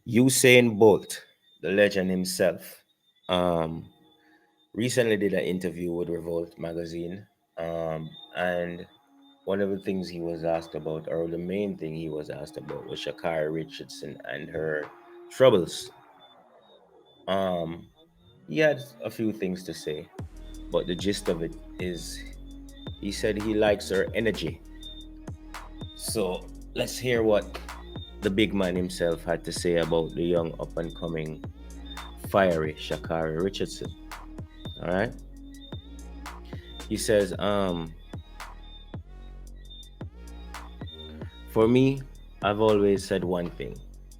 Usain Bolt, the legend himself, um, recently did an interview with Revolt magazine, and one of the things he was asked about, or the main thing he was asked about, was Sha'Carri Richardson and her troubles. Um, he had a few things to say, but the gist of it is he said he likes her energy. So let's hear what the big man himself had to say about the young up and coming fiery Sha'Carri Richardson. All right. He says, for me, I've always said one thing.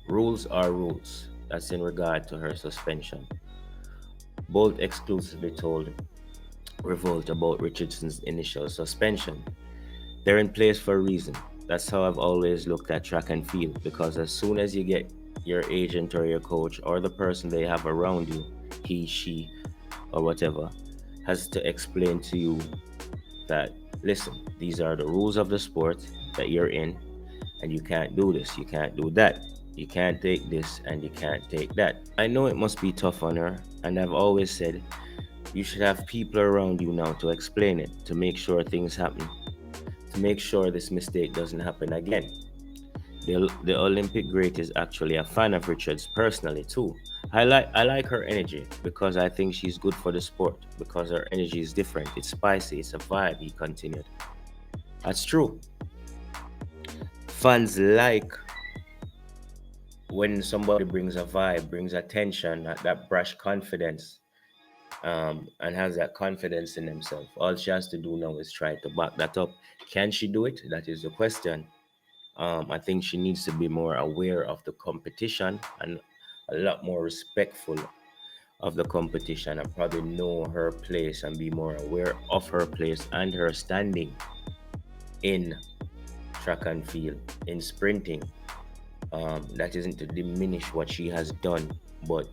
Rules are rules. That's in regard to her suspension. Bolt exclusively told Revolt about Richardson's initial suspension. They're in place for a reason. That's how I've always looked at track and field, because as soon as you get your agent or your coach or the person they have around you, he, she, or whatever, has to explain to you that, listen, these are the rules of the sport that you're in, and you can't do this, you can't do that, you can't take this, and you can't take that. I know it must be tough on her, and I've always said you should have people around you now to explain it, to make sure things happen, to make sure this mistake doesn't happen again. The Olympic great is actually a fan of Richards personally too. I like her energy because I think she's good for the sport, because her energy is different. It's spicy, it's a vibe, he continued. That's true. Fans like when somebody brings a vibe, brings attention, that brash confidence, and has that confidence in themselves. All she has to do now is try to back that up. Can she do it? That is the question. I think she needs to be more aware of the competition and a lot more respectful of the competition, and probably know her place and be more aware of her place and her standing in track and field, in sprinting. That isn't to diminish what she has done, but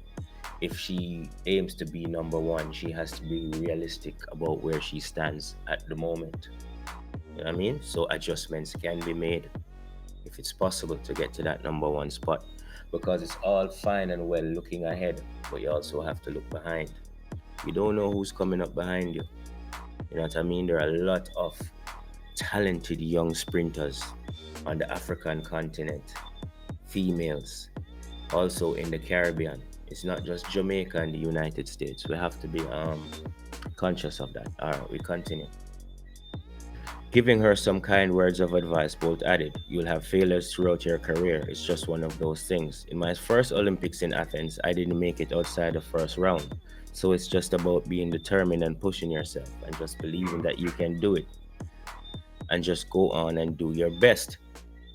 if she aims to be number one, she has to be realistic about where she stands at the moment. You know what I mean? So adjustments can be made if it's possible to get to that number one spot. Because it's all fine and well looking ahead, but you also have to look behind. You don't know who's coming up behind you. You know what I mean? There are a lot of talented young sprinters on the African continent, females, also in the Caribbean. It's not just Jamaica and the United States. We have to be conscious of that. All right, we continue. Giving her some kind words of advice, Bolt added, you'll have failures throughout your career. It's just one of those things. In my first Olympics in Athens, I didn't make it outside the first round. So it's just about being determined and pushing yourself and just believing that you can do it and just go on and do your best.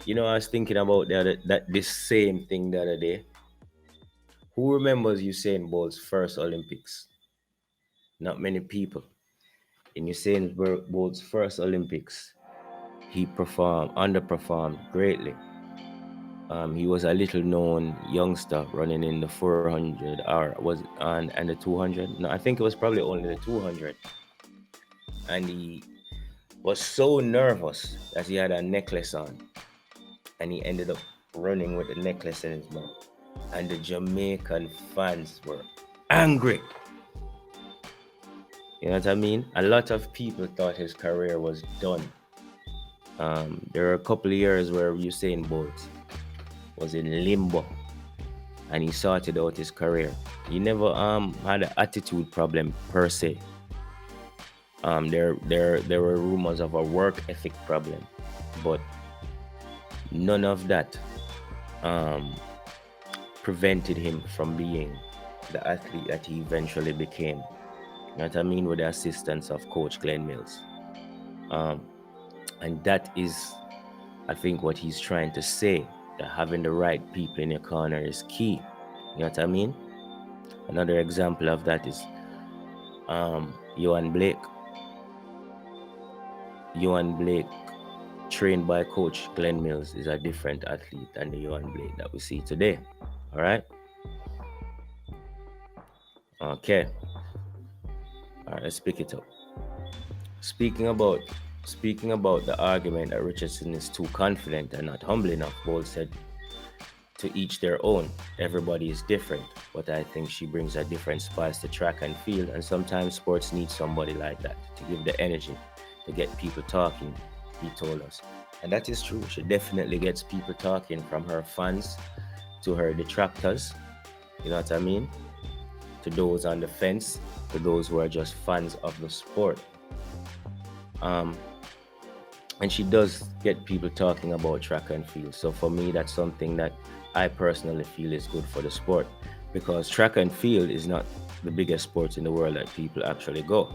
You know, I was thinking about that this same thing the other day. Who remembers Usain Bolt's first Olympics? Not many people. In Usain Bolt's first Olympics, he underperformed greatly. He was a little known youngster running in the 400 or was on and the 200. No, I think it was probably only the 200. And he was so nervous that he had a necklace on, and he ended up running with the necklace in his mouth. And the Jamaican fans were angry. You know what I mean? A lot of people thought his career was done. There were a couple of years where Usain Bolt was in limbo, and he sorted out his career. He never had an attitude problem per se. There were rumors of a work ethic problem, but none of that prevented him from being the athlete that he eventually became. You know what I mean? With the assistance of Coach Glenn Mills. And that is, I think, what he's trying to say, that having the right people in your corner is key. You know what I mean? Another example of that is Johan Blake. Johan Blake, trained by Coach Glenn Mills, is a different athlete than the Johan Blake that we see today. All right? Okay. All right, let's pick it up. Speaking about the argument that Richardson is too confident and not humble enough, Bolt said, to each their own. Everybody is different, but I think she brings a different spice to track and field. And sometimes sports need somebody like that to give the energy, to get people talking, he told us. And that is true. She definitely gets people talking, from her fans to her detractors. You know what I mean? To those on the fence, to those who are just fans of the sport. Um, and she does get people talking about track and field. So for me, that's something that I personally feel is good for the sport, because track and field is not the biggest sport in the world that people actually go.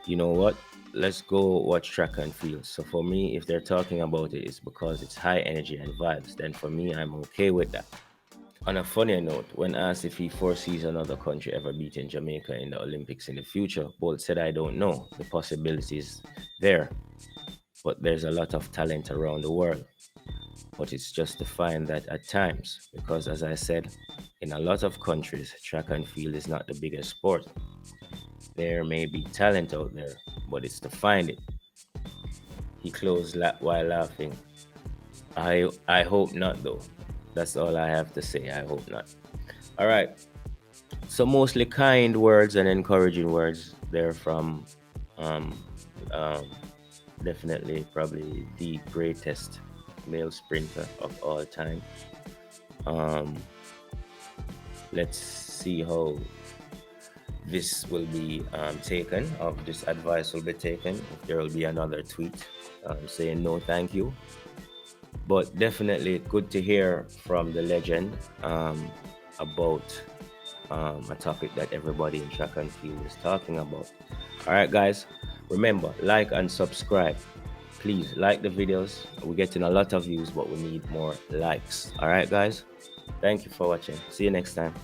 You know what? Let's go watch track and field. So for me, if they're talking about it, it's because it's high energy and vibes. Then for me, I'm okay with that. On a funnier note, when asked if he foresees another country ever beating Jamaica in the Olympics in the future, Bolt said, "I don't know. The possibilities there, but there's a lot of talent around the world. But it's just to find that at times, because as I said, in a lot of countries, track and field is not the biggest sport. There may be talent out there, but it's to find it." He closed while laughing. I hope not, though. That's all I have to say. I hope not. All right. So mostly kind words and encouraging words there from um, um, definitely probably the greatest male sprinter of all time. Um, let's see how this will be taken, of this advice will be taken, if there will be another tweet saying no thank you. But definitely good to hear from the legend about a topic that everybody in track and field is talking about. All right, guys, remember, like and subscribe. Please like the videos. We're getting a lot of views, but we need more likes. All right, guys, thank you for watching. See you next time.